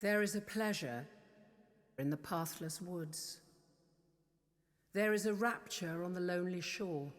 There is a pleasure in the pathless woods. There is a rapture on the lonely shore.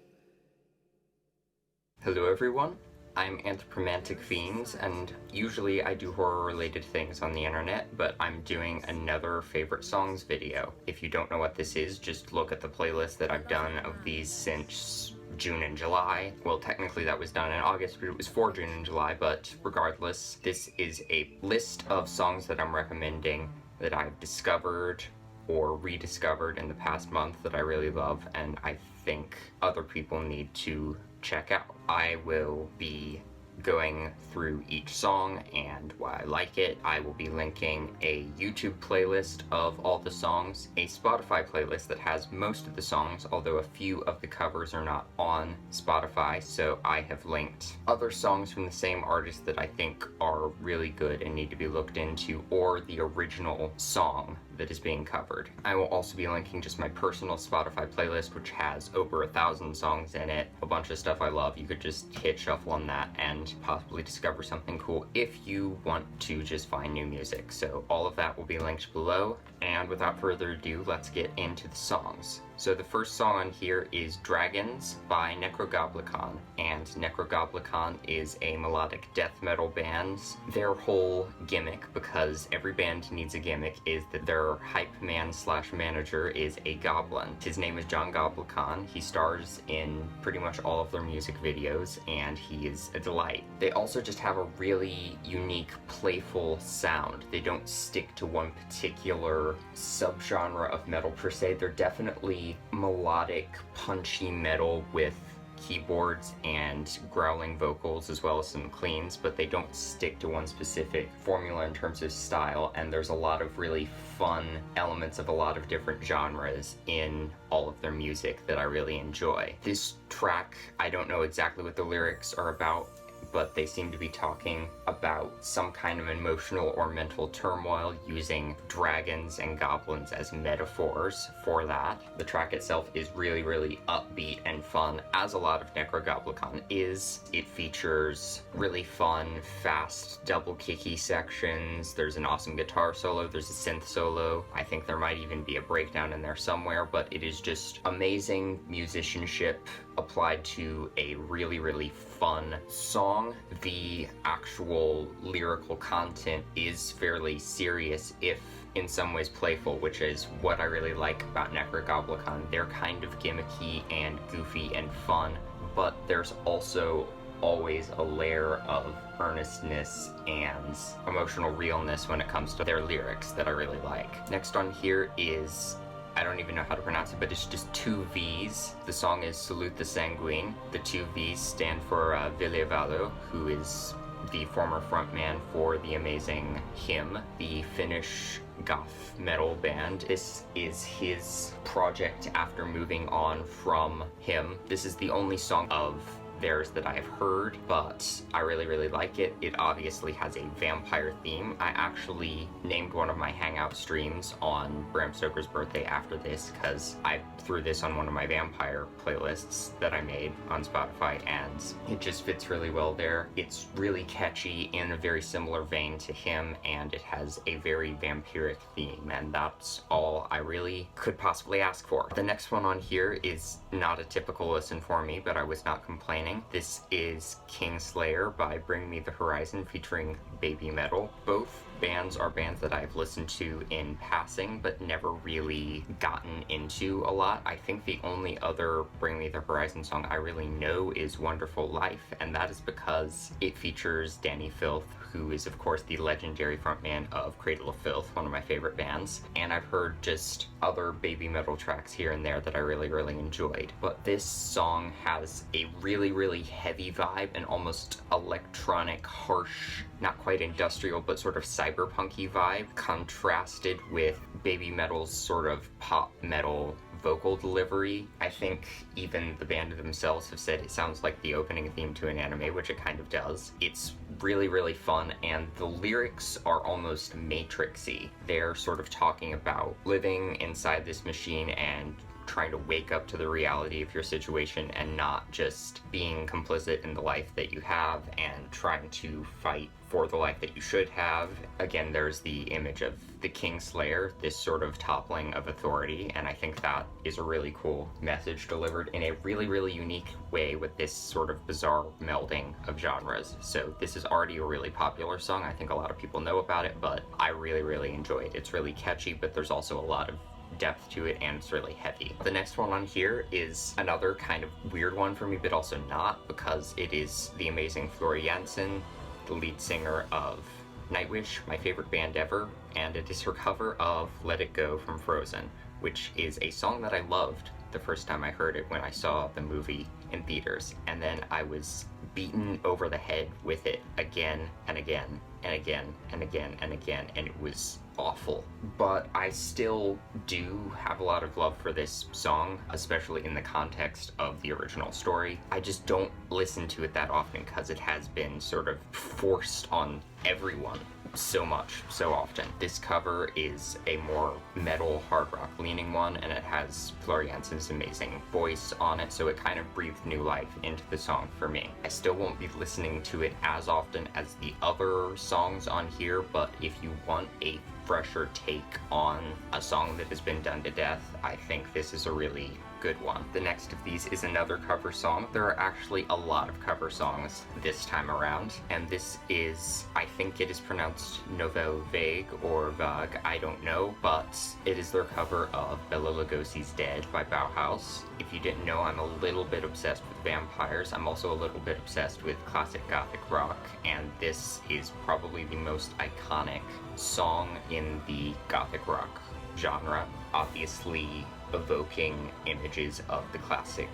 Hello everyone, I'm Anthropomantic Fiend, and usually I do horror-related things on the internet, but I'm doing another favorite songs video. If you don't know what this is, just look at the playlist that I've done of these since June and July. Well, technically that was done in August, but it was for June and July, but regardless, this is a list of songs that I'm recommending that I've discovered or rediscovered in the past month that I really love and I think other people need to check out. I will be going through each song and why I like it. I will be linking a YouTube playlist of all the songs, a Spotify playlist that has most of the songs, although a few of the covers are not on Spotify, so I have linked other songs from the same artist that I think are really good and need to be looked into, or the original song that is being covered. I will also be linking just my personal Spotify playlist, which has over 1,000 songs in it, a bunch of stuff I love. You could just hit shuffle on that and possibly discover something cool if you want to just find new music. So all of that will be linked below, and without further ado, let's get into the songs. So the first song on here is Dragons by Necrogoblicon, and Necrogoblicon is a melodic death metal band. Their whole gimmick, because every band needs a gimmick, is that their hype man slash manager is a goblin. His name is John Goblicon. He stars in pretty much all of their music videos, and he is a delight. They also just have a really unique, playful sound. They don't stick to one particular subgenre of metal per se. They're definitely melodic, punchy metal with keyboards and growling vocals as well as some cleans, but they don't stick to one specific formula in terms of style, and there's a lot of really fun elements of a lot of different genres in all of their music that I really enjoy. This track, I don't know exactly what the lyrics are about, but they seem to be talking about some kind of emotional or mental turmoil using dragons and goblins as metaphors for that. The track itself is really, really upbeat and fun, as a lot of Necrogoblicon is. It features really fun, fast, double kicky sections. There's an awesome guitar solo, there's a synth solo. I think there might even be a breakdown in there somewhere, but it is just amazing musicianship applied to a really, really fun song. The actual lyrical content is fairly serious, if in some ways playful, which is what I really like about Necrogoblicon. They're kind of gimmicky and goofy and fun, but there's also always a layer of earnestness and emotional realness when it comes to their lyrics that I really like. Next on here is, I don't even know how to pronounce it, but it's just two V's. The song is Salute the Sanguine. The two V's stand for Ville Valo, who is the former frontman for the amazing Him, the Finnish goth metal band. This is his project after moving on from Him. This is the only song of theirs that I have heard, but I really, really like it. It obviously has a vampire theme. I actually named one of my hangout streams on Bram Stoker's birthday after this, because I threw this on one of my vampire playlists that I made on Spotify, and it just fits really well there. It's really catchy in a very similar vein to Him, and it has a very vampiric theme, and that's all I really could possibly ask for. The next one on here is not a typical listen for me, but I was not complaining. This is Kingslayer by Bring Me the Horizon featuring Baby Metal. Both bands are bands that I've listened to in passing but never really gotten into a lot. I think the only other Bring Me the Horizon song I really know is Wonderful Life, and that is because it features Danny Filth, who is of course the legendary frontman of Cradle of Filth, one of my favorite bands, and I've heard just other Baby Metal tracks here and there that I really, really enjoyed. But this song has a really, really heavy vibe and almost electronic, harsh, not quite industrial, but sort of cyberpunky vibe, contrasted with Baby Metal's sort of pop metal vocal delivery. I think even the band themselves have said it sounds like the opening theme to an anime, which it kind of does. It's really, really fun, and the lyrics are almost Matrixy. They're sort of talking about living inside this machine and trying to wake up to the reality of your situation and not just being complicit in the life that you have and trying to fight for the life that you should have. Again, there's the image of the Kingslayer, this sort of toppling of authority, and I think that is a really cool message delivered in a really, really unique way with this sort of bizarre melding of genres. So this is already a really popular song. I think a lot of people know about it, but I really, really enjoy it. It's really catchy, but there's also a lot of depth to it, and it's really heavy. The next one on here is another kind of weird one for me, but also not, because it is the amazing Flora Jansen, the lead singer of Nightwish, my favorite band ever, and it is her cover of Let It Go from Frozen, which is a song that I loved the first time I heard it when I saw the movie in theaters, and then I was beaten over the head with it again and again and again and again and again, and it was awful. But I still do have a lot of love for this song, especially in the context of the original story. I just don't listen to it that often because it has been sort of forced on everyone so much, so often. This cover is a more metal, hard rock leaning one, and it has Flora Jansen's amazing voice on it, so it kind of breathed new life into the song for me. I still won't be listening to it as often as the other songs on here, but if you want a fresher take on a song that has been done to death, I think this is a really good one. The next of these is another cover song. There are actually a lot of cover songs this time around, and this is, I think it is pronounced Nouvelle Vague or Vague, I don't know, but it is their cover of Bela Lugosi's Dead by Bauhaus. If you didn't know, I'm a little bit obsessed with vampires. I'm also a little bit obsessed with classic gothic rock, and this is probably the most iconic song in the gothic rock genre, obviously evoking images of the classic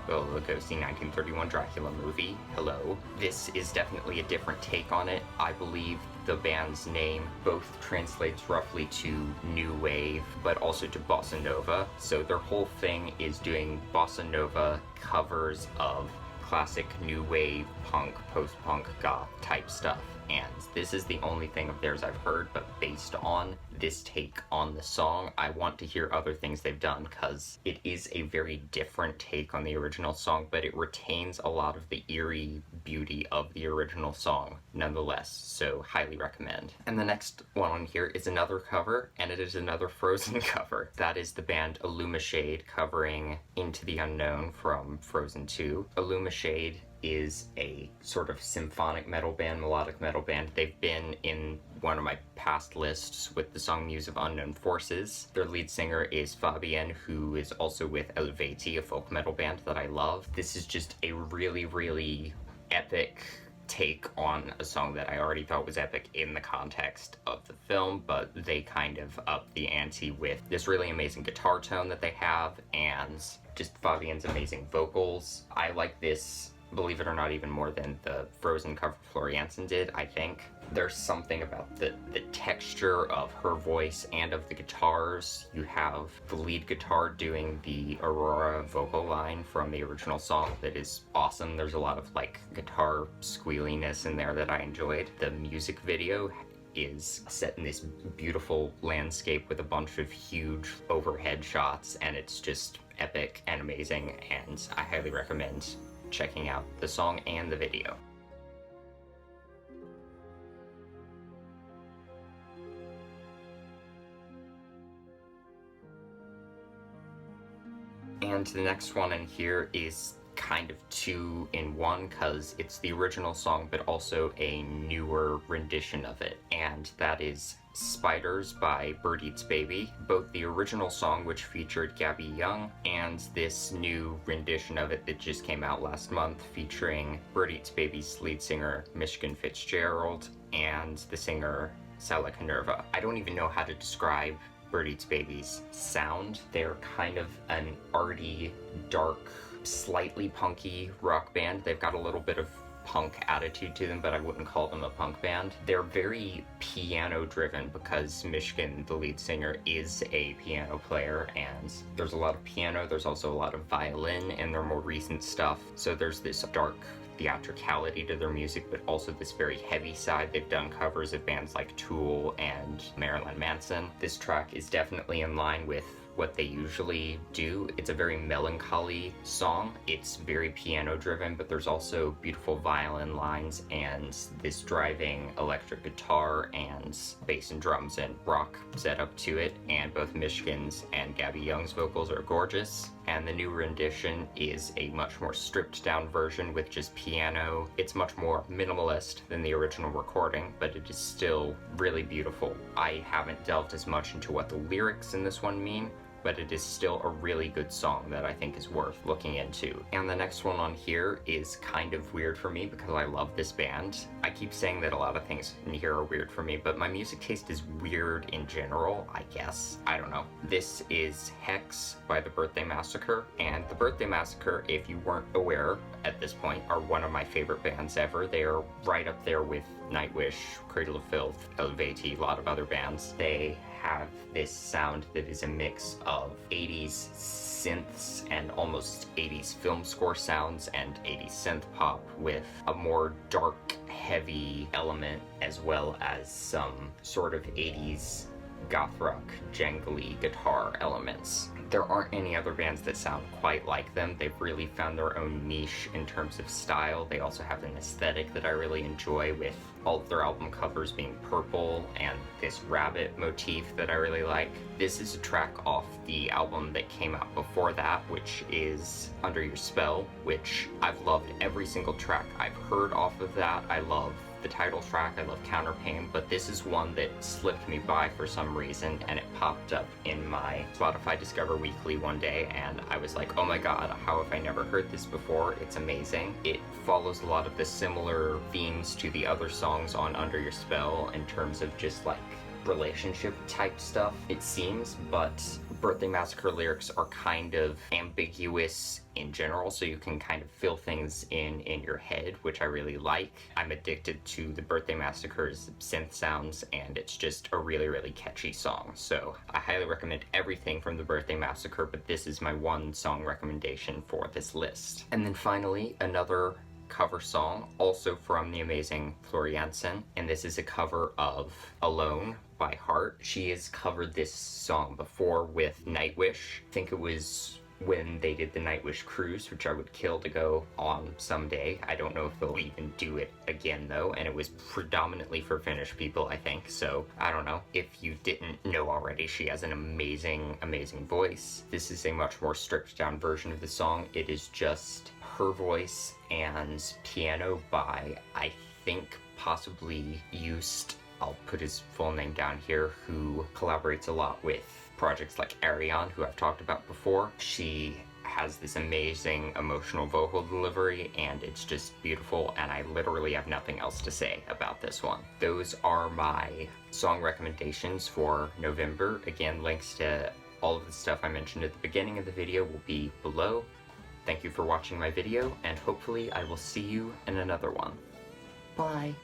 Bela Lugosi 1931 Dracula movie, Hello. This is definitely a different take on it. I believe the band's name both translates roughly to new wave, but also to bossa nova. So their whole thing is doing bossa nova covers of classic new wave, punk, post-punk, goth type stuff. And this is the only thing of theirs I've heard, but based on this take on the song, I want to hear other things they've done, because it is a very different take on the original song, but it retains a lot of the eerie beauty of the original song nonetheless, so highly recommend. And the next one on here is another cover, and it is another Frozen cover. That is the band Illumashade covering Into the Unknown from Frozen 2. Illumashade is a sort of symphonic metal band, melodic metal band. They've been in one of my past lists with the song Muse of Unknown Forces. Their lead singer is Fabienne, who is also with Elveti, a folk metal band that I love. This is just a really, really epic take on a song that I already thought was epic in the context of the film, but they kind of up the ante with this really amazing guitar tone that they have and just Fabienne's amazing vocals. I like this, believe it or not, even more than the Frozen cover Flora Jansen did, I think. There's something about the texture of her voice and of the guitars. You have the lead guitar doing the Aurora vocal line from the original song that is awesome. There's a lot of like guitar squealiness in there that I enjoyed. The music video is set in this beautiful landscape with a bunch of huge overhead shots, and it's just epic and amazing, and I highly recommend checking out the song and the video. And the next one in here is kind of two in one, because it's the original song but also a newer rendition of it, and that is Spiders by Bird Eats Baby. Both the original song, which featured Gabby Young, and this new rendition of it that just came out last month featuring Bird Eats Baby's lead singer Michigan Fitzgerald and the singer Sala Canerva. I don't even know how to describe Bird Eats Baby's sound. They're kind of an arty, dark, slightly punky rock band. They've got a little bit of punk attitude to them, but I wouldn't call them a punk band. They're very piano driven because Michigan, the lead singer, is a piano player, and there's a lot of piano. There's also a lot of violin in their more recent stuff. So there's this dark theatricality to their music, but also this very heavy side. They've done covers of bands like Tool and Marilyn Manson. This track is definitely in line with what they usually do. It's a very melancholy song. It's very piano driven, but there's also beautiful violin lines and this driving electric guitar and bass and drums and rock setup to it, and both Michigan's and Gabby Young's vocals are gorgeous. And the new rendition is a much more stripped down version with just piano. It's much more minimalist than the original recording, but it is still really beautiful. I haven't delved as much into what the lyrics in this one mean, but it is still a really good song that I think is worth looking into. And the next one on here is kind of weird for me because I love this band. I keep saying that a lot of things in here are weird for me, but my music taste is weird in general, I guess. I don't know. This is Hex by The Birthday Massacre, and The Birthday Massacre, if you weren't aware at this point, are one of my favorite bands ever. They are right up there with Nightwish, Cradle of Filth, Elevati, a lot of other bands. They have this sound that is a mix of 80s synths and almost 80s film score sounds and 80s synth pop with a more dark, heavy element as well as some sort of 80s goth rock, jangly guitar elements. There aren't any other bands that sound quite like them. They've really found their own niche in terms of style. They also have an aesthetic that I really enjoy, with all of their album covers being purple and this rabbit motif that I really like. This is a track off the album that came out before that, which is Under Your Spell, which I've loved every single track I've heard off of that. I love the title track, I love Counterpain, but this is one that slipped me by for some reason, and it popped up in my Spotify Discover Weekly one day, and I was like, oh my god, how have I never heard this before? It's amazing. It follows a lot of the similar themes to the other songs on Under Your Spell in terms of just like relationship type stuff, it seems, but Birthday Massacre lyrics are kind of ambiguous in general, so you can kind of fill things in your head, which I really like. I'm addicted to the Birthday Massacre's synth sounds, and it's just a really, really catchy song. So I highly recommend everything from the Birthday Massacre, but this is my one song recommendation for this list. And then finally, another cover song, also from the amazing Flori Jansen, and this is a cover of Alone by Heart. She has covered this song before with Nightwish. I think it was when they did the Nightwish cruise, which I would kill to go on someday. I don't know if they'll even do it again though, and it was predominantly for Finnish people, I think, so I don't know. If you didn't know already, she has an amazing, amazing voice. This is a much more stripped down version of the song. It is just her voice and piano by, I think, possibly Just, I'll put his full name down here, who collaborates a lot with projects like Ariane, who I've talked about before. She has this amazing emotional vocal delivery, and it's just beautiful, and I literally have nothing else to say about this one. Those are my song recommendations for November. Again, links to all of the stuff I mentioned at the beginning of the video will be below. Thank you for watching my video, and hopefully I will see you in another one. Bye!